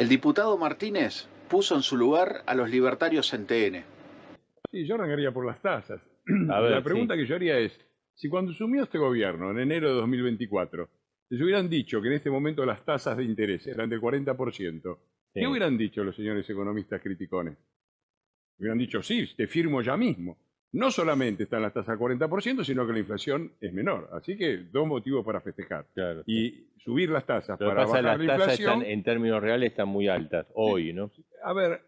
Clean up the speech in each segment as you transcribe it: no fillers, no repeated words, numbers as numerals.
El diputado Martínez puso en su lugar a los libertarios en TN. Sí, yo arrancaría por las tasas. A ver, La pregunta sí. que yo haría es, si cuando asumió este gobierno, en enero de 2024, les hubieran dicho que en este momento las tasas de interés eran del 40%, ¿qué Sí. hubieran dicho los señores economistas criticones? Hubieran dicho, sí, te firmo ya mismo. No solamente están las tasas al 40%, sino que la inflación es menor. Así que dos motivos para festejar. Claro, sí. Y subir las tasas Lo que para pasa es que bajar las la tasas inflación. en términos reales están muy altas hoy, ¿no? A ver,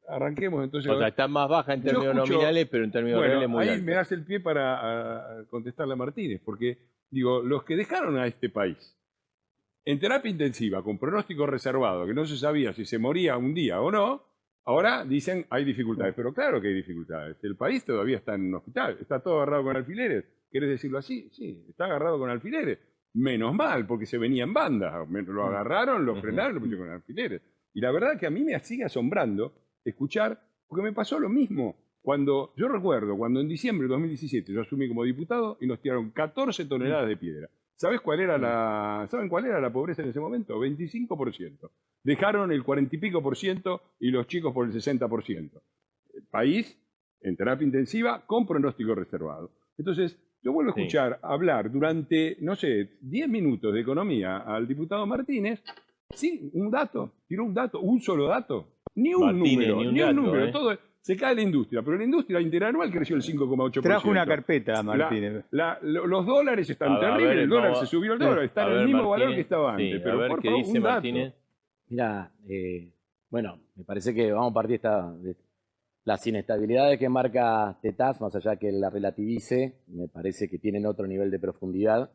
arranquemos entonces. O sea, están más bajas en Yo términos escucho- nominales, pero en términos reales muy ahí altas. me das el pie para contestarle a Martínez, porque digo, los que dejaron a este país en terapia intensiva con pronóstico reservado, que no se sabía si se moría un día o no, ahora dicen hay dificultades. Pero claro que hay dificultades. El país todavía está en un hospital, está todo agarrado con alfileres. ¿Querés decirlo así? Sí, está agarrado con alfileres. Menos mal, porque se venía en banda. Lo agarraron, lo frenaron, lo pusieron con alfileres. Y la verdad que a mí me sigue asombrando escuchar, porque me pasó lo mismo. Yo recuerdo cuando en diciembre de 2017 yo asumí como diputado y nos tiraron 14 toneladas de piedra. ¿Saben cuál era la pobreza en ese momento? 25%. Dejaron el 40 y pico por ciento y los chicos por el 60%. El país en terapia intensiva con pronóstico reservado. Entonces, yo vuelvo a escuchar hablar durante, no sé, 10 minutos de economía al diputado Martínez. Sí, tiró un dato, un solo dato. Ni un Martínez, número, ni un dato, número. Todo, se cae la industria, pero la industria interanual creció el 5,8%. Trajo una carpeta, Martínez. Los dólares están A terribles, ver, el dólar vamos- se subió el dólar, está A en el ver, mismo valor Martínez, que estaba sí, antes. a Pero ver por qué favor, dice un dato. Martínez. Mira, bueno, me parece que vamos a partir de las inestabilidades que marca TETAS, más allá que la relativice, me parece que tienen otro nivel de profundidad.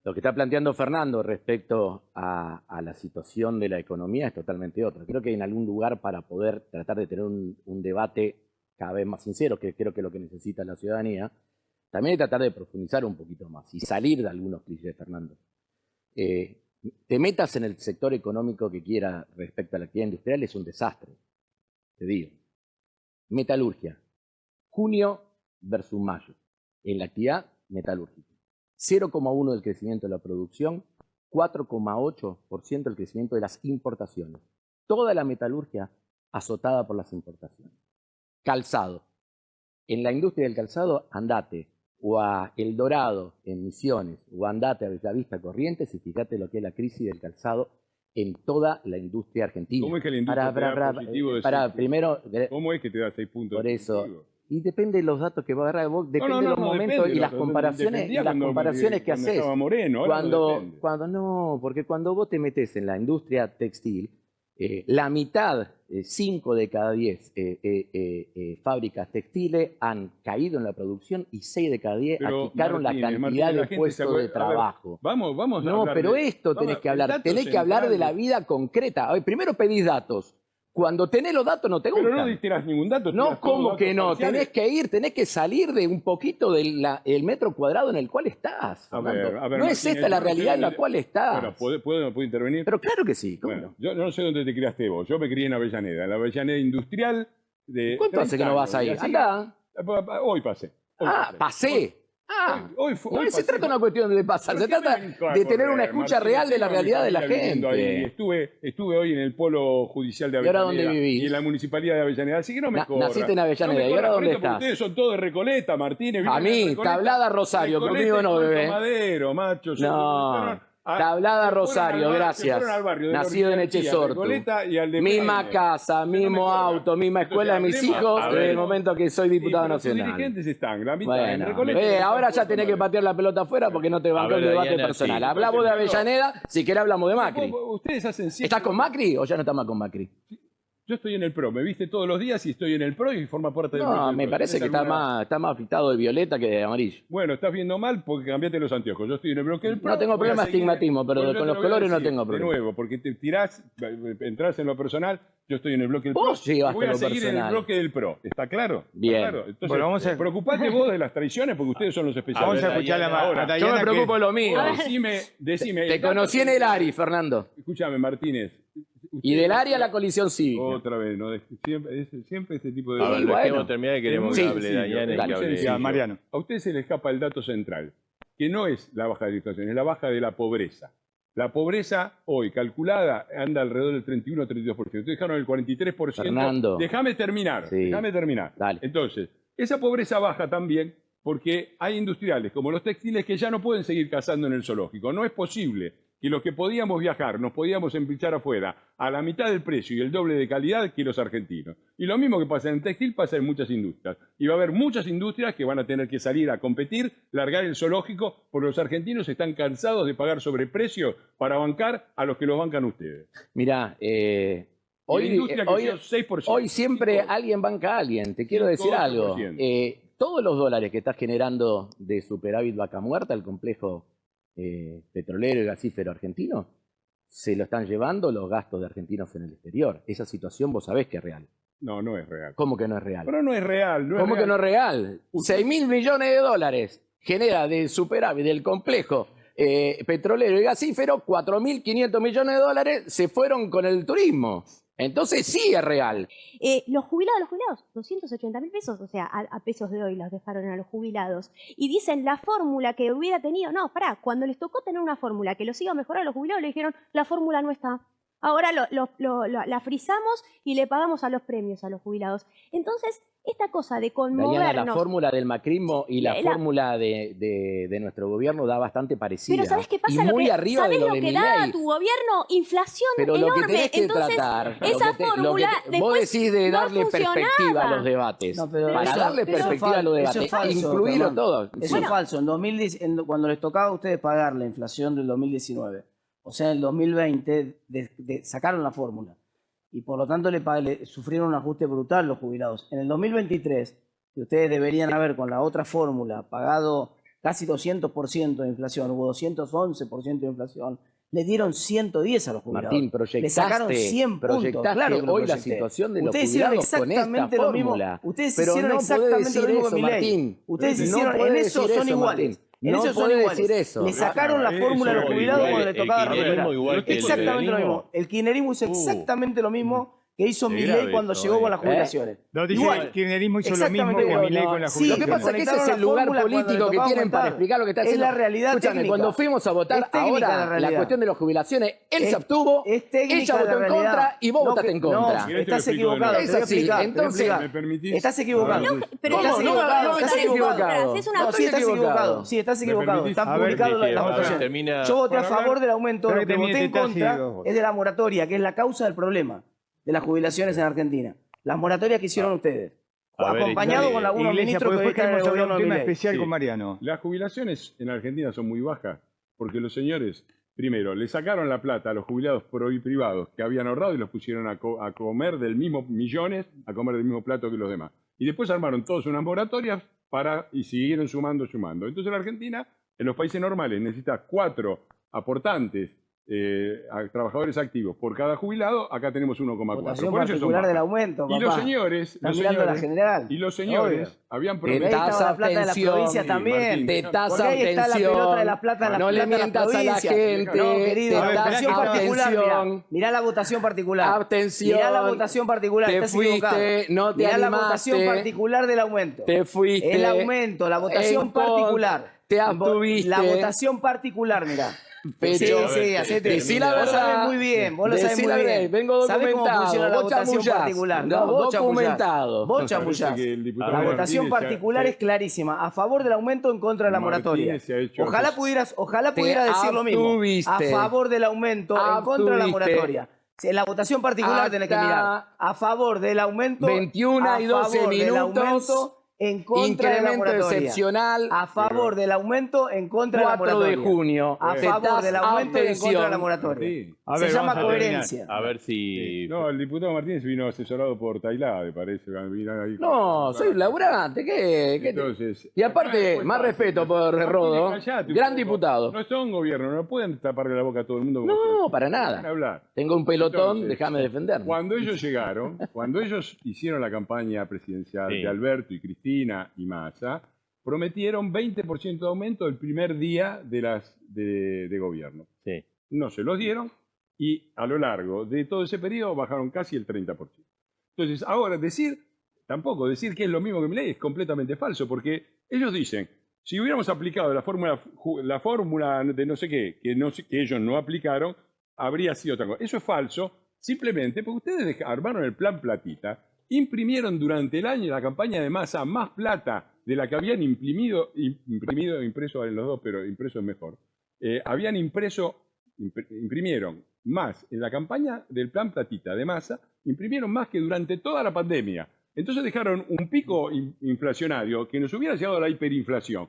Lo que está planteando Fernando respecto a la situación de la economía es totalmente otro. Creo que hay en algún lugar para poder tratar de tener un debate cada vez más sincero, que creo que es lo que necesita la ciudadanía, también hay que tratar de profundizar un poquito más y salir de algunos clichés, Fernando. Te metas en el sector económico que quiera respecto a la actividad industrial, es un desastre, te digo. Metalurgia, junio versus mayo, en la actividad metalúrgica. 0,1 del crecimiento de la producción, 4,8% del crecimiento de las importaciones. Toda la metalurgia azotada por las importaciones. Calzado. En la industria del calzado, andate o a El Dorado en Misiones o andate a Bellavista Corrientes y fíjate lo que es la crisis del calzado en toda la industria argentina. ¿Cómo es que la industria te da positivo de 6 puntos? Primero, ¿Cómo es que te da 6 puntos? por eso, positivos? y depende de los datos que va a agarrar vos, depende de los momentos depende, y las lo- comparaciones, dependía que cuando haces. estaba Moreno, ahora no depende. Porque cuando vos te metes en la industria textil, la mitad, 5 de cada 10 fábricas textiles han caído en la producción y 6 de cada 10 Pero, achicaron la Martínez, cantidad la de gente se puestos acuerda- de a ver, trabajo. Vamos a No, hablar pero de- esto vamos, tenés que el hablar. dato Tenés que hablar de central la vida concreta. A ver, primero pedís datos. Cuando tenés los datos no te gustan. Pero no tirás ningún dato. No, tirás todos ¿cómo datos que no? parciales. Tenés que salir de un poquito del metro cuadrado en el cual estás. A ver, Fernando. a ver, No es Martínez, esta la yo no sé realidad en la dónde- cual estás. Bueno, ¿puedo intervenir? Pero claro que sí. ¿cómo Bueno, no? yo no sé dónde te criaste vos. Yo me crié en Avellaneda industrial de. ¿Cuánto hace que no vas ahí? 30 años. Y así- Andá. Hoy pasé. Pasé. Hoy No se pasé. trata de una cuestión de pasar, ¿Pero se qué trata me venís a de tener correr, una escucha Martínez? real de la Tengo a mi realidad de la familia viviendo ahí. gente. Estuve hoy en el Polo Judicial de ¿Y ahora Avellaneda. dónde vivís? Y en la Municipalidad de Avellaneda. Así que no me corras. Naciste en Avellaneda. No me ¿Y ahora corras dónde con esto, porque estás? Ustedes son todos de Recoleta, Martínez. A viven en mí, Recoleta. Tablada Rosario, Recoleta conmigo y no, Puerto bebé. Madero, macho. No. Tablada Rosario, gracias. Nacido en Echesortu. Misma casa, mismo auto, misma escuela de mis hijos desde el momento que soy diputado nacional. Los dirigentes están, la mitad en Bueno, Recoleta. ahora ya tenés que patear la pelota afuera porque no te bancó el ver, debate Diana, personal. sí. Hablamos de Avellaneda, si querés hablamos de Macri. Ustedes hacen siempre. ¿Estás con Macri o ya no estás más con Macri? Yo estoy en el PRO, me viste todos los días y estoy en el PRO y forma parte del bloque No, del me PRO. parece que ¿Tenés está más pintado de violeta que de amarillo. Bueno, estás viendo mal porque cambiaste los anteojos. Yo estoy en el bloque del PRO. No tengo voy a problema de seguir- astigmatismo, pero Bueno, yo con te los lo voy a colores no decir tengo problema. De nuevo, porque te entrás en lo personal, yo estoy en el bloque del Vos PRO. llevaste Voy a lo seguir en el personal. bloque del PRO. ¿Está claro? ¿Está Bien. claro? Entonces, Bueno, vamos a- preocupate vos de las traiciones porque ustedes son los especialistas. Vamos a escuchar Ahora, a Yo Dayana me preocupo de lo mío. Decime. Te conocí en el ARI, Fernando. Escúchame, Martínez. Y del ARI a la colisión cívica. Otra vez, ¿no? Siempre este tipo de... A ver, bueno. dejemos terminar y queremos Sí, que hable sí, Dayana y dale. que hable. Sencillo. Mariano. A usted se le escapa el dato central, que no es la baja de la inflación, es la baja de la pobreza. La pobreza hoy calculada anda alrededor del 31-32%. Ustedes dejaron el 43%. Fernando. Déjame terminar, Sí. déjame terminar. Dale. Entonces, esa pobreza baja también porque hay industriales como los textiles que ya no pueden seguir cazando en el zoológico. No es posible que los que podíamos viajar, nos podíamos empichar afuera a la mitad del precio y el doble de calidad que los argentinos. Y lo mismo que pasa en el textil pasa en muchas industrias. Y va a haber muchas industrias que van a tener que salir a competir, largar el zoológico, porque los argentinos están cansados de pagar sobreprecios para bancar a los que los bancan ustedes. Mirá, La industria creció 6%. hoy siempre 5%. alguien banca a alguien. Te quiero decir 5%. algo. Todos los dólares que estás generando de superávit vaca muerta, el complejo petrolero y gasífero argentino, se lo están llevando los gastos de argentinos en el exterior. Esa situación vos sabés que es real. No, no es real. ¿Cómo que no es real? Pero no es real. ¿Cómo que no es real? 6.000 millones de dólares genera de superávit del complejo petrolero y gasífero, 4.500 millones de dólares se fueron con el turismo. Entonces sí es real. Los jubilados, 280.000 pesos, o sea, a pesos de hoy los dejaron a los jubilados. Y dicen la fórmula que hubiera tenido, no, pará, cuando les tocó tener una fórmula que los iba a mejorar a los jubilados, le dijeron, la fórmula no está. Ahora la frizamos y le pagamos a los premios a los jubilados. Entonces, esta cosa de Dayana, conmovernos... la fórmula del macrismo y la fórmula de nuestro gobierno da bastante parecida. Pero ¿sabés qué pasa? Y muy arriba de ¿sabés lo lo de que da Milei. tu gobierno? Inflación Pero enorme. lo que tenés que Entonces, tratar, esa fórmula vos después decís de no darle perspectiva a funcionaba. los debates. No, pero para eso- darle pero eso perspectiva a los eso debates, es falso, incluirlo Germán. todo. Eso Bueno. es falso. En 2010, cuando les tocaba a ustedes pagar la inflación del 2019, o sea, en el 2020 sacaron la fórmula y por lo tanto le sufrieron un ajuste brutal los jubilados. En el 2023, que ustedes deberían haber con la otra fórmula pagado casi 200% de inflación, hubo 211% de inflación, le dieron 110 a los jubilados. Martín, le sacaron 100 puntos. Claro que lo hoy la proyecté. situación de los Ustedes hicieron jubilados con esta exactamente lo mismo. fórmula. Ustedes Pero hicieron no podés exactamente decir lo mismo eso, con Milei. Martín. Ustedes No hicieron, en podés eso decir son eso, iguales. Martín. En No eso son podés iguales. decir eso. Le sacaron la fórmula a los Eso, jubilados igual, cuando le tocaba el kirchnerismo recuperar. igual que el Exactamente lo kirchnerismo. mismo. El kirchnerismo hizo exactamente lo mismo que hizo Es Milei grave cuando esto, llegó con las jubilaciones. No, dice Igual. el kirchnerismo hizo lo mismo Exactamente que igual. Milei con la Sí, Lo que jubilación. pasa es que ese es Conectaron el la lugar fórmula cuando político le que tocaba tienen para aumentar. explicar lo que está Es haciendo. la realidad Escúchame, técnica. cuando fuimos a votar Es técnica ahora la la realidad. cuestión de las jubilaciones, él Es- se abstuvo, es técnica ella votó la en realidad. contra y vos No, votaste en no, contra. ¿Querés te lo estás explico de equivocado. nuevo? Es te voy a así, explicar, te voy a entonces- explicar. ¿Me permitís? Estás equivocado. A ver, Pero ¿Cómo? estás No, equivocado. estás equivocado. Es una No, sí estás equivocado. equivocado. Sí, estás ¿Me equivocado. permitís? Están A ver, publicados dije, las a ver, votaciones. termina- Yo voté a Para favor hablar- del aumento. Para Lo que que termine voté en Tetaz y contra vos. es de la moratoria, que es la causa del problema de las jubilaciones en Argentina. Las moratorias que hicieron ustedes. A ver, Acompañado con algunos Iglesia, ministros porque que después están en el queremos hablar gobierno un de tema Milei. especial Sí. con Mariano. Las jubilaciones en Argentina son muy bajas porque los señores, primero, le sacaron la plata a los jubilados privados que habían ahorrado y los pusieron a comer del mismo millones, a comer del mismo plato que los demás. Y después armaron todos unas moratorias y siguieron sumando. Entonces la Argentina, en los países normales, necesita 4 aportantes a trabajadores activos por cada jubilado. Acá tenemos 1,4. Votación Por eso son particular del bajas. aumento, Y los papá. señores, Están mirando la general. y los señores Obvio. habían Te prometido. Ahí estaba tasa la plata de las abstención, provincias también. Martín, Te no, tasa Porque ahí está la abstención. pelota de la plata de las No le plata de las mientas a la provincias. gente. No, querido, Te la tasa votación particular, abstención. mirá la votación particular. Abstención. Mirá la votación particular, Te estás fuiste, equivocado. no te mirá la animaste. votación particular del aumento. Te fuiste. El aumento, la votación en con- particular. Te abstuviste. La votación particular, mirá. Pecho. Sí, A ver, sí, hacete. decí la Vos verdad. sabés muy bien, vos lo sabés Decí muy la verdad. bien. Vengo ¿Sabés cómo documentado. funciona la Vos votación chamullás. particular? No, vos chamullás. documentado. Vos Parece chamullás. que el diputado La votación Martínez particular se- es clarísima, a favor del aumento, en contra de la Martínez moratoria. se ha hecho- Ojalá pudiera decir lo mismo. abstuviste. A favor del aumento, en contra de la Abstuviste. moratoria. En la votación particular tenés que Hasta mirar. A favor del aumento. 21 a y 12 favor del minutos. aumento, en contra de la Incremento moratoria. excepcional. A favor del aumento, en contra de la 4 de moratoria. junio. A Te favor das del aumento y en contra de la abstención. moratoria. Sí. A Se ver, llama vamos a terminar. coherencia. A ver si... No, el diputado Martínez vino asesorado por Tailá, me parece. Vino ahí. No, soy laburante. ¿Qué? Entonces, Y aparte, acá más después respeto por Martínez, Rodo. callate un Gran poco. diputado. No son gobierno, no pueden taparle la boca a todo el mundo. como No, ustedes. para Dejen nada. hablar. Tengo un pelotón, Entonces, déjame defenderme. Cuando ellos llegaron, cuando ellos hicieron la campaña presidencial Sí. de Alberto y Cristina y Massa, prometieron 20% de aumento el primer día de gobierno. Sí. No se los dieron y a lo largo de todo ese periodo bajaron casi el 30%. Entonces, ahora decir que es lo mismo que Milei es completamente falso, porque ellos dicen, Si hubiéramos aplicado la fórmula de no sé qué, que ellos no aplicaron, habría sido otra cosa. Eso es falso, simplemente porque ustedes armaron el plan platita, imprimieron durante el año la campaña de Massa más plata de la que habían imprimido, impreso en los dos, pero impreso es mejor. Imprimieron más en la campaña del plan platita de Massa, imprimieron más que durante toda la pandemia. Entonces dejaron un pico inflacionario que nos hubiera llevado a la hiperinflación,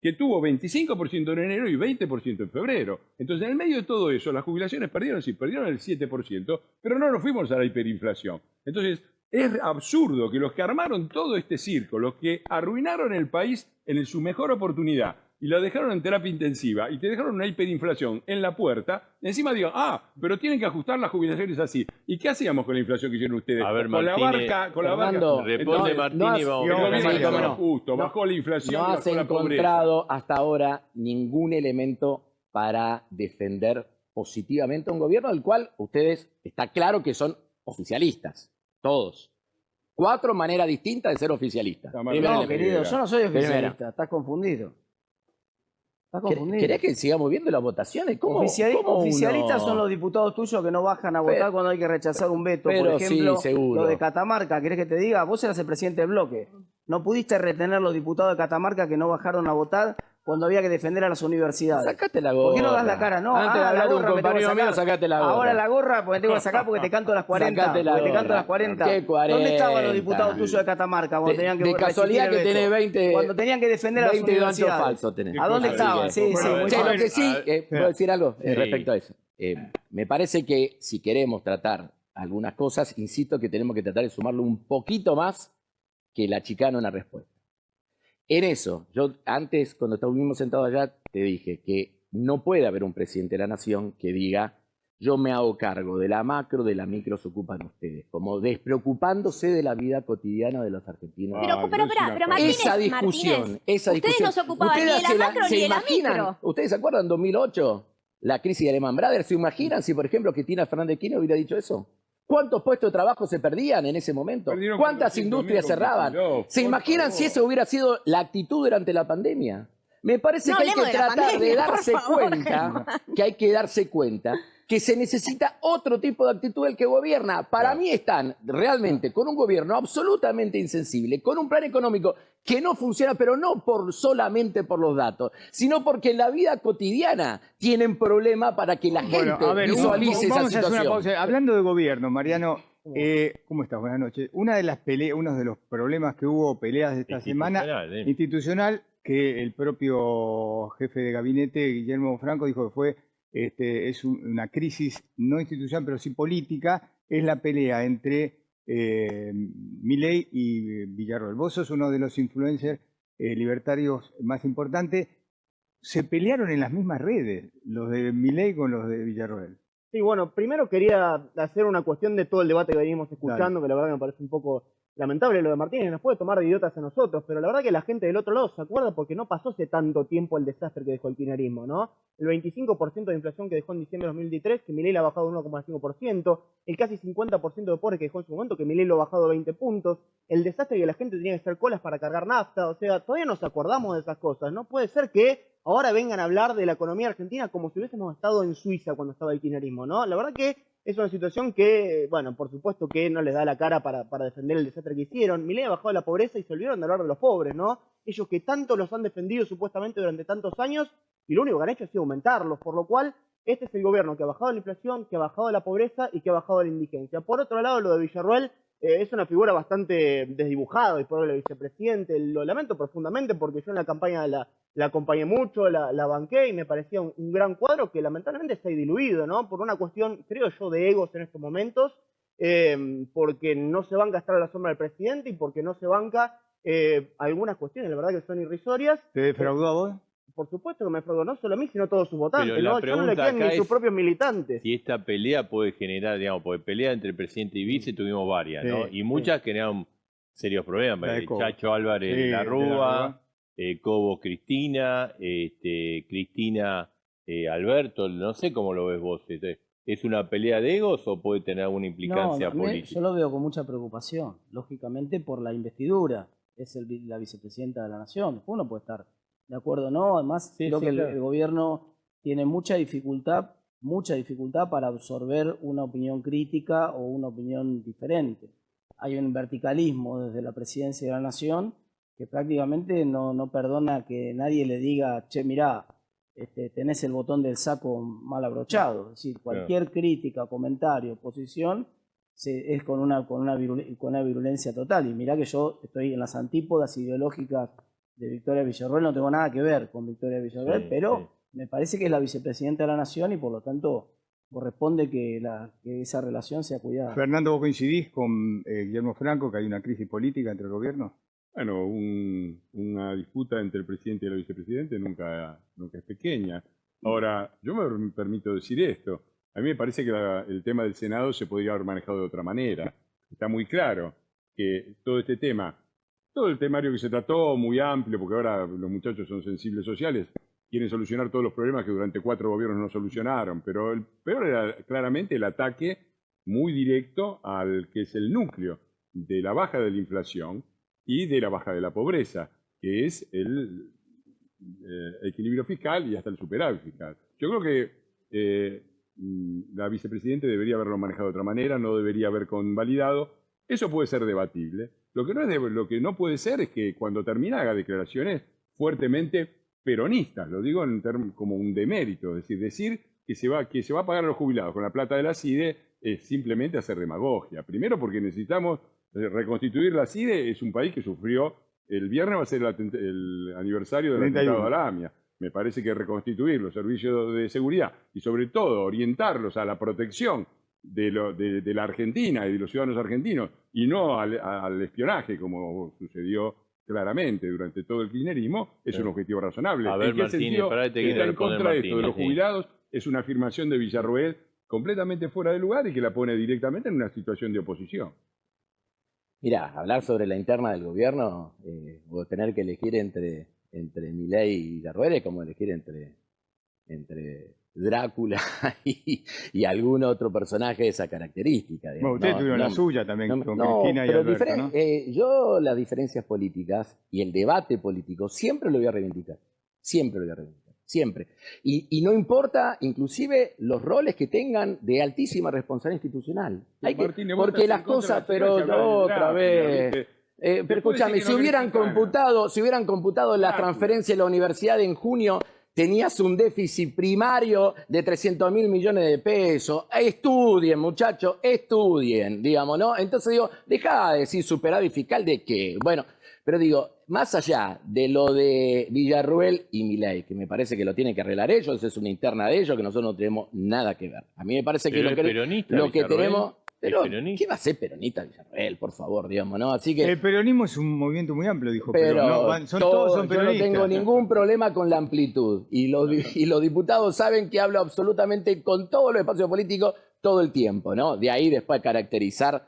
que tuvo 25% en enero y 20% en febrero. Entonces, en el medio de todo eso, las jubilaciones perdieron el 7%, pero no nos fuimos a la hiperinflación. Entonces, es absurdo que los que armaron todo este circo, los que arruinaron el país en su mejor oportunidad, y la dejaron en terapia intensiva y te dejaron una hiperinflación en la puerta, encima digan, pero tienen que ajustar las jubilaciones así. ¿Y qué hacíamos con la inflación que hicieron ustedes? A ver, con Martínez, la barca. Responde Martínez, vamos. Justo, bajó la inflación. No y has bajó la pobreza. encontrado hasta ahora ningún elemento para defender positivamente a un gobierno del cual ustedes está claro que son oficialistas, todos. 4 maneras distintas de ser oficialistas. No, querido, yo no soy oficialista, estás confundido. ¿Querés que sigamos viendo las votaciones? ¿Cómo Oficialistas son los diputados tuyos que no bajan a votar cuando hay que rechazar un veto. Por ejemplo, sí, seguro. Lo de Catamarca, ¿querés que te diga? Vos eras el presidente del bloque. No pudiste retener los diputados de Catamarca que no bajaron a votar cuando había que defender a las universidades. Sacate la gorra. ¿Por qué no das la cara? No, antes de hablar de un compañero mío, sacate la gorra. Ahora la gorra porque tengo que sacar porque te canto a las 40. Sacate la porque te gorra. canto a las 40. ¿Qué 40? ¿Dónde estaban los diputados tuyos de Catamarca cuando tenían que de casualidad resistir el que veto? tenés 20... Cuando tenían que defender a las 20 ganchos universidades. falsos tenés. ¿A dónde estaban? Sí, sí, muy Lo bien. que sí, ¿puedo decir algo Sí. respecto a eso? Me parece que si queremos tratar algunas cosas, insisto que tenemos que tratar de sumarle un poquito más que la chicana una respuesta. En eso, yo antes, cuando estuvimos sentados allá, te dije que no puede haber un presidente de la nación que diga yo me hago cargo de la macro, de la micro se ocupan ustedes, como despreocupándose de la vida cotidiana de los argentinos. Pero Martínez, Esa discusión. Ustedes no se ocupaban ni de la macro ni de la micro. ¿Ustedes se acuerdan 2008? La crisis de Lehman Brothers. ¿Se imaginan si, por ejemplo, Cristina Fernández de Kirchner hubiera dicho eso? ¿Cuántos puestos de trabajo se perdían en ese momento? Perdieron ¿Cuántas 400.000 industrias cerraban? ¿Se imaginan si esa hubiera sido la actitud durante la pandemia? Me parece que hay que tratar de darse cuenta, que hay que darse cuenta que se necesita otro tipo de actitud del que gobierna. Para mí están realmente con un gobierno absolutamente insensible, con un plan económico que no funciona, pero no solamente por los datos, sino porque en la vida cotidiana tienen problema para que la gente visualice esa vamos a hacer situación. una pausa. Hablando de gobierno, Mariano, ¿cómo estás? Buenas noches. Uno de los problemas que hubo peleas de esta semana, institucional, que el propio jefe de gabinete, Guillermo Franco, dijo que fue es una crisis no institucional, pero sí política, es la pelea entre Milei y Villarroel. Vos sos uno de los influencers libertarios más importantes. Se pelearon en las mismas redes, los de Milei con los de Villarroel. Sí, bueno, primero quería hacer una cuestión de todo el debate que venimos escuchando, Dale. que la verdad me parece un poco lamentable lo de Martínez, nos puede tomar de idiotas a nosotros, pero la verdad que la gente del otro lado se acuerda porque no pasó hace tanto tiempo el desastre que dejó el kirchnerismo, ¿no? El 25% de inflación que dejó en diciembre de 2023, que Milei la ha bajado un 1,5%, el casi 50% de pobres que dejó en su momento, que Milei lo ha bajado 20 puntos, el desastre que la gente tenía que hacer colas para cargar nafta, o sea, todavía nos acordamos de esas cosas, no puede ser que ahora vengan a hablar de la economía argentina como si hubiésemos estado en Suiza cuando estaba el kirchnerismo, ¿no? La verdad que es una situación que, bueno, por supuesto que no les da la cara para defender el desastre que hicieron. Milei ha bajado la pobreza y se olvidaron de hablar de los pobres, ¿no? Ellos que tanto los han defendido supuestamente durante tantos años y lo único que han hecho ha sido aumentarlos, por lo cual este es el gobierno que ha bajado la inflación, que ha bajado la pobreza y que ha bajado la indigencia. Por otro lado, lo de Villarroel es una figura bastante desdibujada y por el vicepresidente. Lo lamento profundamente porque yo en la campaña la acompañé mucho, la banqué y me parecía un gran cuadro que lamentablemente se ha diluido, ¿no? Por una cuestión, creo yo, de egos en estos momentos, porque no se banca estar a la sombra del presidente y porque no se banca algunas cuestiones, la verdad que son irrisorias. ¿Te defraudó a vos? Por supuesto que me defraudó, no solo a mí, sino a todos sus votantes, Pero la ¿no? Yo no le pregunta creen ni acá sus es propios militantes. Si esta pelea puede generar, digamos, porque pelea entre presidente y vice tuvimos varias, ¿no? Sí, Y muchas generaron serios problemas. La de El Cobo. Chacho Álvarez Sí, de la de la Rúa, Rúa. Cobo Cristina, Cristina Alberto, no sé cómo lo ves vos. ¿Es una pelea de egos o puede tener alguna implicancia política? Yo lo veo con mucha preocupación, lógicamente por la investidura. Es la vicepresidenta de la Nación. Después uno puede estar ¿de acuerdo? ¿No? Además, Sí, creo sí, que claro. el gobierno tiene mucha dificultad para absorber una opinión crítica o una opinión diferente. Hay un verticalismo desde la presidencia de la Nación que prácticamente no perdona que nadie le diga, che, mirá, tenés el botón del saco mal abrochado. Es decir, cualquier crítica, comentario, posición es con una virulencia total. Y mirá que yo estoy en las antípodas ideológicas de Victoria Villarroel, no tengo nada que ver con Victoria Villarroel, pero me parece que es la vicepresidenta de la Nación y por lo tanto corresponde que esa relación sea cuidada. Fernando, ¿vos coincidís con Guillermo Franco que hay una crisis política entre el gobierno? Bueno, una disputa entre el presidente y el vicepresidente nunca es pequeña. Ahora, yo me permito decir esto. A mí me parece que el tema del Senado se podría haber manejado de otra manera. Está muy claro que todo este tema, todo el temario que se trató, muy amplio, porque ahora los muchachos son sensibles sociales, quieren solucionar todos los problemas que durante 4 gobiernos no solucionaron, pero el peor era claramente el ataque muy directo al que es el núcleo de la baja de la inflación y de la baja de la pobreza, que es el equilibrio fiscal y hasta el superávit fiscal. Yo creo que la vicepresidenta debería haberlo manejado de otra manera, no debería haber convalidado. Eso puede ser debatible. Lo que no puede ser es que cuando termina haga declaraciones fuertemente peronistas, lo digo como un demérito, es decir que se va a pagar a los jubilados con la plata de la CIDE es simplemente hacer demagogia. Primero porque necesitamos reconstituir la CIDE, es un país que sufrió, el viernes va a ser el aniversario del atentado de la AMIA. Me parece que reconstituir los servicios de seguridad y sobre todo orientarlos a la protección de la Argentina y de los ciudadanos argentinos y no al espionaje como sucedió claramente durante todo el kirchnerismo, es un objetivo razonable. A ver, ¿En qué Martínez, sentido pará, te que quiere está en responder contra de esto de Martínez, los jubilados? Es una afirmación de Villarroel completamente fuera de lugar y que la pone directamente en una situación de oposición. Mirá, hablar sobre la interna del gobierno o tener que elegir entre Milei y Villarroel es como elegir entre Drácula y algún otro personaje de esa característica. Bueno, ustedes tuvieron la suya también con Cristina y Alberto, ¿no? Yo las diferencias políticas y el debate político siempre lo voy a reivindicar. Siempre lo voy a reivindicar. Siempre. Y no importa, inclusive, los roles que tengan de altísima responsabilidad institucional. Porque las cosas, pero otra vez... pero escúchame, si hubieran computado la transferencia de la universidad en junio, tenías un déficit primario de 300.000 millones de pesos. Estudien, muchachos, estudien, digamos, ¿no? Entonces digo, dejá de decir superávit fiscal de qué. Bueno, pero digo, más allá de lo de Villarroel y Milei, que me parece que lo tienen que arreglar ellos, es una interna de ellos, que nosotros no tenemos nada que ver. A mí me parece que lo que tenemos... Pero, ¿qué va a ser peronista Villarroel, por favor, digamos, ¿no? Así que... El peronismo es un movimiento muy amplio, dijo. Pero todos son peronistas. Yo no tengo ningún problema con la amplitud. Y los diputados saben que hablo absolutamente con todos los espacios políticos todo el tiempo, ¿no? De ahí después caracterizar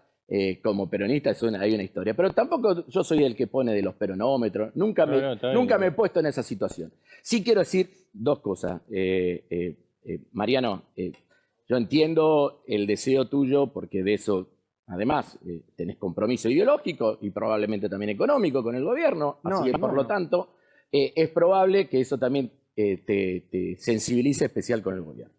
como peronista hay una historia. Pero tampoco yo soy el que pone de los peronómetros. Nunca me he puesto en esa situación. Sí quiero decir 2 cosas. Mariano, yo entiendo el deseo tuyo, porque de eso, además, tenés compromiso ideológico y probablemente también económico con el gobierno, así que por lo tanto, es probable que eso también te sensibilice especial con el gobierno.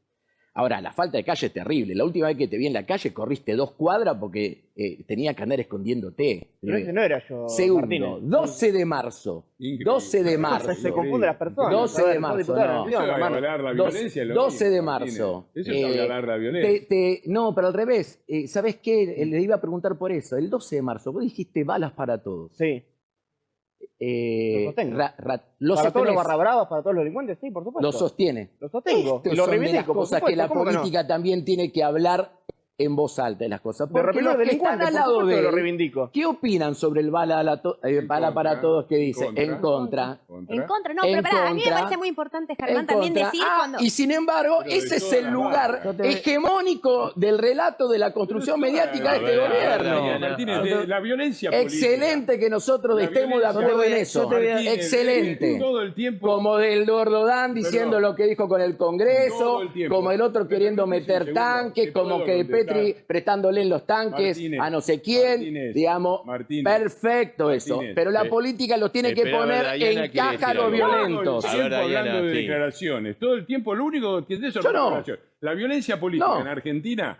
Ahora, la falta de calle es terrible. La última vez que te vi en la calle corriste 2 cuadras porque tenía que andar escondiéndote. Pero ese no era yo, Segundo, Martínez. 12 de marzo. Increíble. 12 de marzo. Se confunden las personas. 12 de marzo, no. Eso es avalar la violencia. 12 de marzo. Eso es avalar la violencia. No, pero al revés. ¿Sabés qué? Le iba a preguntar por eso. El 12 de marzo, vos dijiste balas para todos. Sí. Lo sostengo. Para todos los barra bravas, para todos los delincuentes, sí, por supuesto. Lo sostiene. Lo sostengo. Estas Y lo son de las reivindico, por cosas supuesto. que la ¿Cómo que no? política también tiene que hablar en voz alta de las cosas. De Porque reprimir los que están delincuentes, al por lado supuesto de que lo él, reivindico. ¿qué opinan sobre el bala para todos que dice? En contra. En contra, no, pero pará, a mí me parece muy importante, Germán, también decir cuando... Y sin embargo, ese es el lugar hegemónico del relato de la construcción mediática de este gobierno. Martínez, la violencia política. Excelente que nosotros estemos de acuerdo en eso. Excelente. Todo el tiempo. Como del Dordán diciendo lo que dijo con el Congreso, como el otro queriendo meter tanques, como que Petri prestándole en los tanques Martínez, a no sé quién, Martínez, digamos, Martínez, perfecto eso. Martínez. Pero la política los tiene que Pero, poner Diana en quiere caja a decir los algo. violentos. A ver, Siempre Diana, hablando de sí. declaraciones. Todo el tiempo lo único que entiende son Yo no. declaraciones. La violencia política No. en Argentina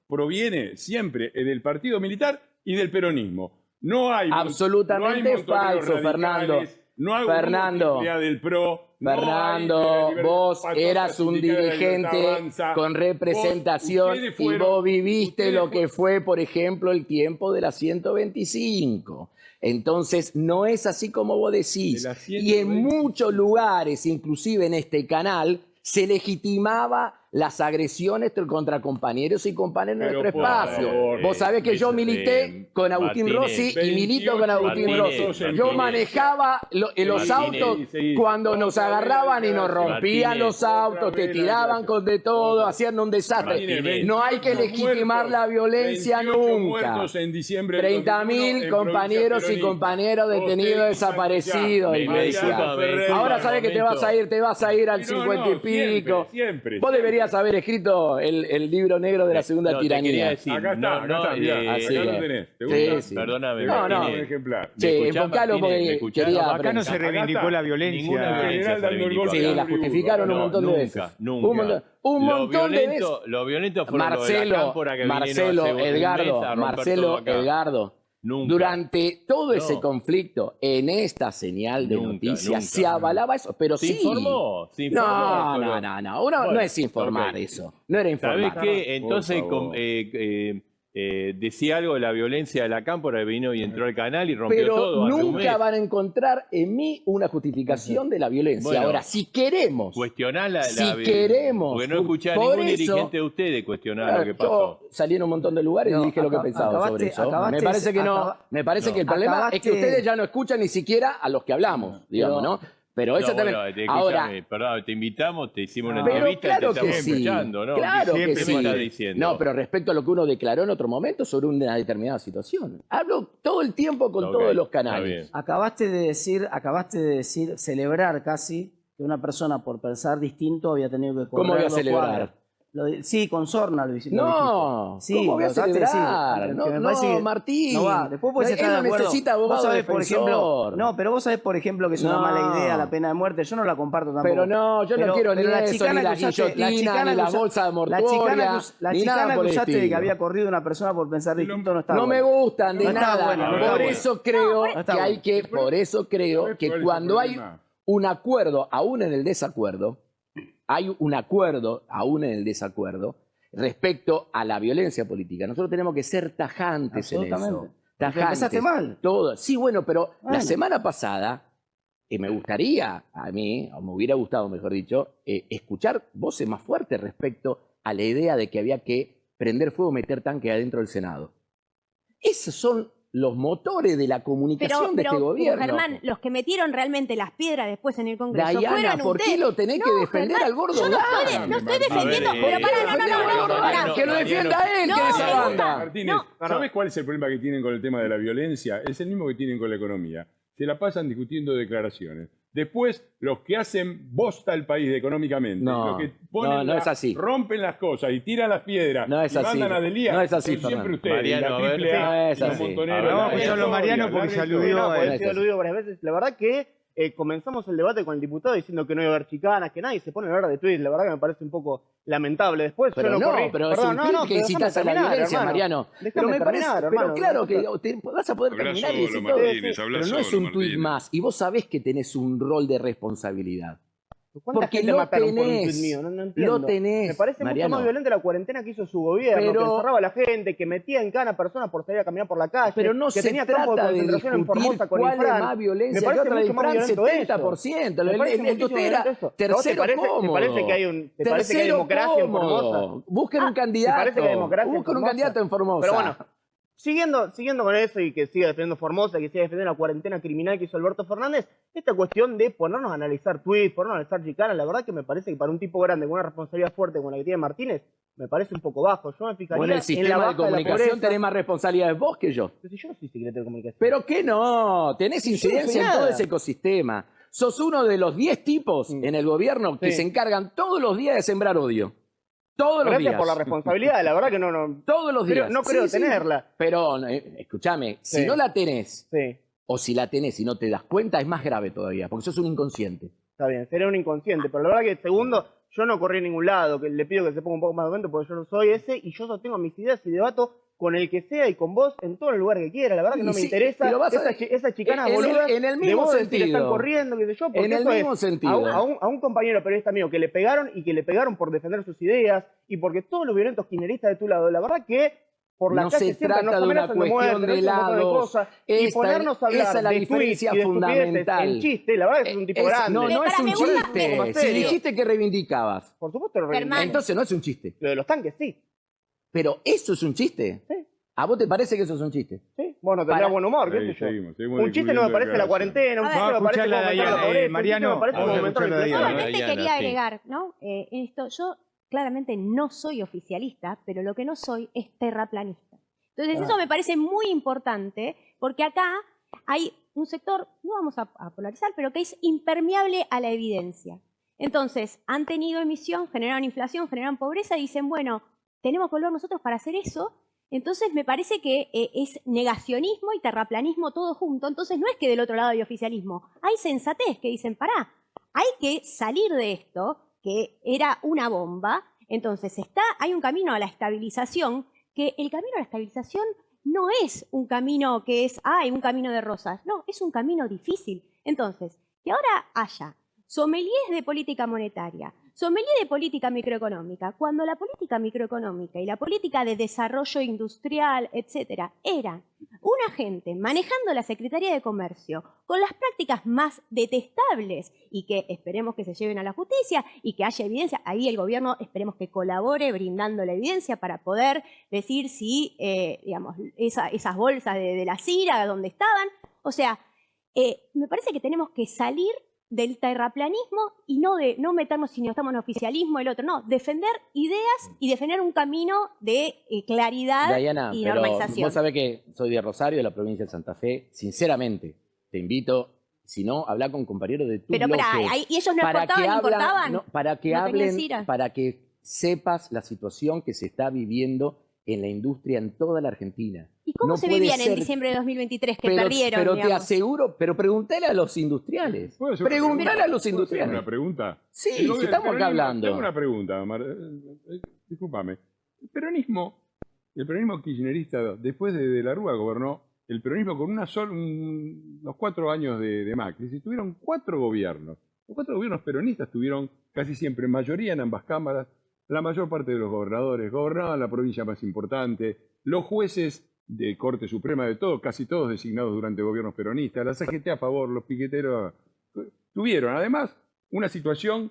proviene siempre del partido militar y del peronismo. No hay Absolutamente no hay montoneros falso, Fernando. No hay Fernando. una del PRO. Fernando, vos eras un dirigente con representación y vos viviste lo que fue, por ejemplo, el tiempo de la 125. Entonces, no es así como vos decís. Y en muchos lugares, inclusive en este canal, se legitimaba las agresiones contra compañeros y compañeras de nuestro espacio. Vos sabés que yo milité con Agustín Rossi y milito con Agustín Rossi. Yo manejaba los autos cuando nos agarraban y nos rompían los autos, te tiraban con de todo, hacían un desastre. No hay que legitimar la violencia nunca. 30.000 compañeros y compañeras detenidos desaparecidos, Iglesia. Ahora sabés que te vas a ir al 50 y pico. Vos deberías haber escrito el libro negro de la segunda tiranía. Decir, acá está, mirá, así acá que- lo tenés. ¿Te gusta? Sí. Perdóname, No, no. Un ejemplar. Sí, enfocalo porque quería Acá no aprender. se reivindicó la violencia. Ninguna violencia se reivindicó. Sí, la justificaron un montón de veces. Nunca. Un montón de veces. Lo violento fueron lo de la cámpora que Marcelo, vinieron hace un mes a romper todo Marcelo, acá. Edgardo, Nunca. durante todo ese No. conflicto, en esta señal de Nunca, noticias, nunca. se avalaba eso, pero Se sí. informó, se informó, No, pero- no, Bueno, no es informar ok. eso, no era informar. ¿Sabés qué? Entonces Por favor. decía algo de la violencia de la cámpora, vino y entró al canal y rompió Pero todo. hace un mes. nunca van a encontrar en mí una justificación de la violencia. Bueno, Ahora, si queremos, Cuestionar la si la- queremos, Porque no escuché a por ningún eso- dirigente de ustedes cuestionar lo que pasó. yo salí en un montón de lugares No, y dije lo que pensaba sobre eso. Me parece que no, me parece que el problema es que acabaste- ustedes ya no escuchan ni siquiera a los que hablamos, digamos, ¿no? Pero eso No, también. bueno, escúchame, Ahora, perdón, te invitamos, te hicimos una pero entrevista, claro te que estamos sí, escuchando, ¿no? claro que Siempre sí. me estás diciendo. No, pero respecto a lo que uno declaró en otro momento sobre una determinada situación. Hablo todo el tiempo con Ok, todos los está canales. bien. Acabaste de decir, celebrar casi, que una persona por pensar distinto había tenido que correr ¿Cómo voy a los celebrar? cuadros. Sí, con sorna lo dijiste. No, Sí, ¿cómo voy a lo acabaste de celebrar? decir, No, que me no, parece que Martín. No va. Después puedes Él estar de no acuerdo. necesita abogado Vos sabés, por ejemplo, defensor. no, pero vos sabés, por ejemplo, que es una No. mala idea la pena de muerte. Yo no la comparto tampoco. Pero no, yo no quiero ni la eso, chicana ni la que usaste- guillotina, ni la bolsa de mortuoria, La ni chicana nada que por el usaste de que estilo. había corrido una persona por pensar distinto no está No me bueno. gustan de No está nada. bueno, no está Por bueno. eso creo No está que hay bueno. que, por eso creo ¿Sabés que cuál es el cuando hay problema? un acuerdo, aún en el desacuerdo, hay un acuerdo, aún en el desacuerdo, respecto a la violencia política. Nosotros tenemos que ser tajantes en eso. Absolutamente. Tajantes. Empezaste mal. Todo. Sí, bueno, pero la Bueno. semana pasada me gustaría, a mí, o me hubiera gustado, mejor dicho, escuchar voces más fuertes respecto a la idea de que había que prender fuego, meter tanque adentro del Senado. Esos son los motores de la comunicación de este gobierno. Germán, los que metieron realmente las piedras después en el Congreso Diana, fueron ¿por qué ustedes. lo tenés que defender Germán, al gordo yo no Gans? estoy defendiendo, A ver, pero pará, Que lo defienda él, No, que es esa me gusta. banda. Martínez, No. ¿sabes cuál es el problema que tienen con el tema de la violencia? Es el mismo que tienen con la economía. Se la pasan discutiendo declaraciones. Después, los que hacen bosta al país económicamente, No, los que ponen no es así. rompen las cosas y tiran las piedras No es y así. mandan a Delía, No es así, son siempre Fernando. ustedes. Mariano, la a ver. triple A, No es los así. montoneros, A ver, la vamos a escucharlo, Mariano, porque larga se historia. aludió No, a porque eso. he sido aludido varias veces. La verdad que comenzamos el debate con el diputado diciendo que no iba a haber chicanas, que nadie se pone a hablar de tweets. La verdad que me parece un poco lamentable. Después Pero yo no, corrí. pero es Perdón, un no, tweet no, que pero incitas a déjame la terminar, violencia, hermano. Mariano. Déjame Pero me parece, terminar, pero hermano. claro que vas a poder Habla terminar y solo, decir todo. Martínez, habla Pero no es solo, un tuit Martínez. más. Y vos sabés que tenés un rol de responsabilidad. ¿Cuánta Porque gente lo mataron por un tenés, tuit mío? No entiendo. lo tenés, Me parece Mariano. mucho más violenta la cuarentena que hizo su gobierno, Pero- que encerraba a la gente, que metía en cana a personas por salir a caminar por la calle, Pero no que se tenía campo de trata de concentración en discutir Formosa con cuál es Infran. más violencia Me que parece otra. De mucho más Infran, violento eso. 70%. Me El parece de muchísimo Tutela, violento eso. ¿No? tercero ¿Te cómodo. parece que hay un, te parece que hay Tercero democracia en cómodo. Formosa? Busquen un candidato. parece que hay democracia en Busquen un Formosa? candidato en Formosa. Pero bueno, siguiendo con eso y que siga defendiendo Formosa, que siga defendiendo la cuarentena criminal que hizo Alberto Fernández, esta cuestión de ponernos a analizar tweets, ponernos a analizar chicanas, la verdad que me parece que para un tipo grande con una responsabilidad fuerte como la que tiene Martínez, me parece un poco bajo. Yo me fijaría Bueno, el en la sistema baja de comunicación la pobreza. tenés más responsabilidades vos que yo. Pero si yo no soy secretario de comunicación. Pero que no, tenés incidencia en nada. todo ese ecosistema. Sos uno de los 10 tipos en el gobierno que Sí. se encargan todos los días de sembrar odio. Todos los Gracias días. por la responsabilidad, la verdad que no. Todos los días. No creo Sí, sí. tenerla. Pero, escúchame, si Sí. no la tenés, Sí, o si la tenés y no te das cuenta, es más grave todavía, porque sos un inconsciente. está bien, sería un inconsciente. Pero la verdad que, segundo, yo no corrí a ningún lado, que le pido que se ponga un poco más de momento porque yo no soy ese y yo sostengo mis ideas y debato con el que sea y con vos en todo el lugar que quiera. La verdad que no Y me sí, interesa pero vas a- esa chicana en el- boluda en el de mismo vos decir que sentido. están corriendo, qué sé yo, porque En el eso es mismo sentido. a un compañero periodista mío que le pegaron y que le pegaron por defender sus ideas y porque todos los violentos kirchneristas de tu lado, la verdad que por la No calle se siempre trata nos de una amenazan de muerte, cuestión de nos dicen un montón de lados. cosas, y Esa ponernos a hablar es la de diferencia tweets y de estupideces fundamental. en chiste, la verdad que es un tipo Es- grande. no, no Pero es para, un me gusta- chiste. Más Si serio. dijiste que reivindicabas, Por supuesto lo Germán. reivindico. entonces no es un chiste. Lo de los tanques sí, Pero ¿eso es un chiste? Sí. ¿A vos te parece que eso es un chiste? sí. Bueno, tendrá Para- buen humor, qué Ahí sé yo. seguimos Un chiste no me parece la cuarentena, un A ver. chiste no me parece Vamos a como aumentar escucharla la a pobreza, Mariano, un chiste me parece como vamos a aumentar la escucharla a inflación. Diana. Solamente Diana, quería sí. agregar, ¿no? En esto, yo claramente no soy oficialista, pero lo que no soy es terraplanista. Entonces eso me parece muy importante, porque acá hay un sector, no vamos a polarizar, pero que es impermeable a la evidencia. Entonces, han tenido emisión, generaron inflación, generaron pobreza, y dicen, bueno, tenemos que volver nosotros para hacer eso. Entonces me parece que es negacionismo y terraplanismo todo junto. Entonces no es que del otro lado hay oficialismo, hay sensatez que dicen, pará, hay que salir de esto, que era una bomba. Entonces hay un camino a la estabilización, que el camino a la estabilización no es un camino que es, un camino de rosas. No, es un camino difícil. Entonces, que ahora haya sommeliers de política monetaria, sommelier de política microeconómica, cuando la política microeconómica y la política de desarrollo industrial, etcétera, eran una gente manejando la Secretaría de Comercio con las prácticas más detestables y que esperemos que se lleven a la justicia y que haya evidencia, ahí el gobierno esperemos que colabore brindando la evidencia para poder decir si, digamos, esas bolsas de la CIRA, donde estaban. O sea, me parece que tenemos que salir del terraplanismo y no meternos si no estamos en oficialismo, el otro, no, defender ideas y defender un camino de claridad Diana, y pero normalización. vos sabés que soy de Rosario, de la provincia de Santa Fe. Sinceramente, te invito, si no, habla con compañeros de tu Pero bloque. ¿y ellos no Para que exportaban, hablan- importaban? no, para que ¿No tenían hablen, CIRA? para que sepas la situación que se está viviendo en la industria en toda la Argentina. ¿Y cómo No se puede vivían en ser- diciembre de 2023 que pero, perdieron, pero te digamos? aseguro, pero preguntale a los industriales. ¿Puedo hacer una Preguntale pregunta? a los ¿Puedo hacer industriales. una pregunta? Sí, El si gobierno- estamos acá peronismo- hablando. Tengo una pregunta, discúlpame. El peronismo kirchnerista, después de la Rúa gobernó, el peronismo con los 4 años de Macri, si tuvieron 4 gobiernos. Los 4 gobiernos peronistas tuvieron casi siempre mayoría en ambas cámaras, la mayor parte de los gobernadores gobernaban la provincia más importante, los jueces de Corte Suprema de todo, casi todos designados durante gobiernos peronistas, la CGT a favor, los piqueteros tuvieron además una situación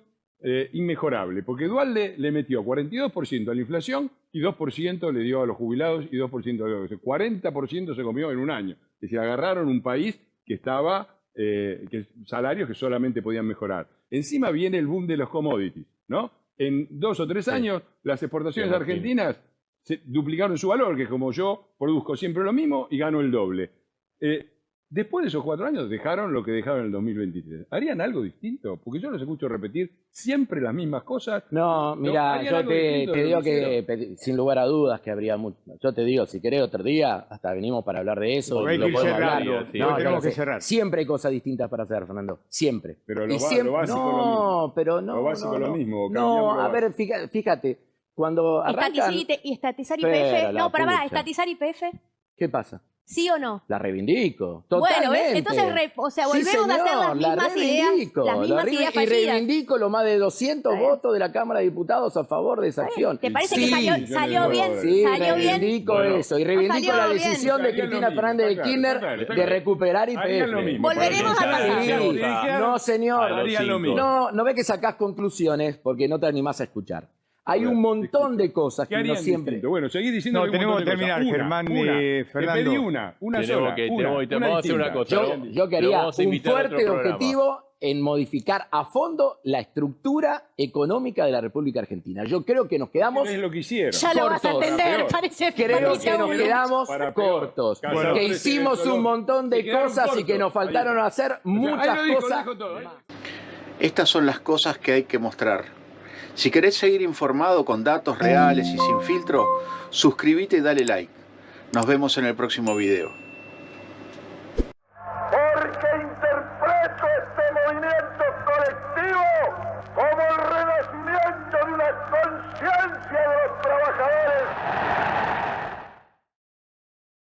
inmejorable, porque Dualde le metió 42% a la inflación y 2% le dio a los jubilados y 2% a los... 40% se comió en un año. Es decir, agarraron un país que estaba, salarios que solamente podían mejorar. Encima viene el boom de los commodities, ¿no? En 2 o 3 años las exportaciones Sí, argentinas se duplicaron su valor, que es como yo produzco siempre lo mismo y gano el doble. Después de esos 4 años dejaron lo que dejaron en el 2023. ¿Harían algo distinto? Porque yo los escucho repetir siempre las mismas cosas. No, mira, ¿harían yo algo distinto te de digo lo que hicieron? que sin lugar a dudas que habría mucho. Yo te digo, si querés otro día, hasta venimos para hablar de eso. Porque hay lo que ir podemos cerrando, hablar. sí, No, porque ya tenemos lo que sé. cerrar. Siempre hay cosas distintas para hacer, Fernando. Siempre. Pero Y lo básico no, lo mismo. pero no. Lo básico no, lo no. mismo, No, cambiarlo a ver, fíjate, cuando arrancan. Estatizar Pero IPF. la No, para pucha. estatizar IPF. ¿Qué pasa? ¿Sí o no? La reivindico. Totalmente. Bueno, ¿ves? Entonces, o sea, Sí, volvemos a hacer las señor, la mismas ideas, reivindico, las mismas ideas y fallidas. reivindico los más de 200 Está bien. votos de la Cámara de Diputados a favor de esa Está bien. acción. ¿Te parece Sí, que salió bien? Sí, ¿Salió bien? reivindico Bueno. eso. Y reivindico salió la bien. decisión de Harían lo Cristina mismo, Fernández de está claro, Kirchner está claro, está de claro. recuperar Harían lo IPF. mismo. Volveremos Por a eso, pasar. sí. No, señor. A los Harían lo 5. mismo. No ve que sacás conclusiones porque no te animás a escuchar. Hay A ver, un montón de cosas ¿Qué que uno harían siempre... distinto? Bueno, seguí diciendo No, tenemos que terminar, Germán, Fernando. Te pedí una Tenemos sola. que- una, tenemos que- vamos a hacer una distinta. cosa. Yo Lo quería vamos a un invitar a otro fuerte programa. objetivo en modificar a fondo la estructura económica de la República Argentina. Yo creo que nos quedamos... Es lo que hicieron. Ya lo vas a cortos. entender, Peor. parece. Creo parece que nos un- quedamos Para peor. cortos, Cazadores que hicimos ecológicos. un montón Se de quedaron cosas y cortos. que nos faltaron hacer Ahí muchas lo dijo, cosas. lo dijo todo, ¿eh? Estas son las cosas que hay que mostrar. Si querés seguir informado con datos reales y sin filtro, suscríbete y dale like. Nos vemos en el próximo video.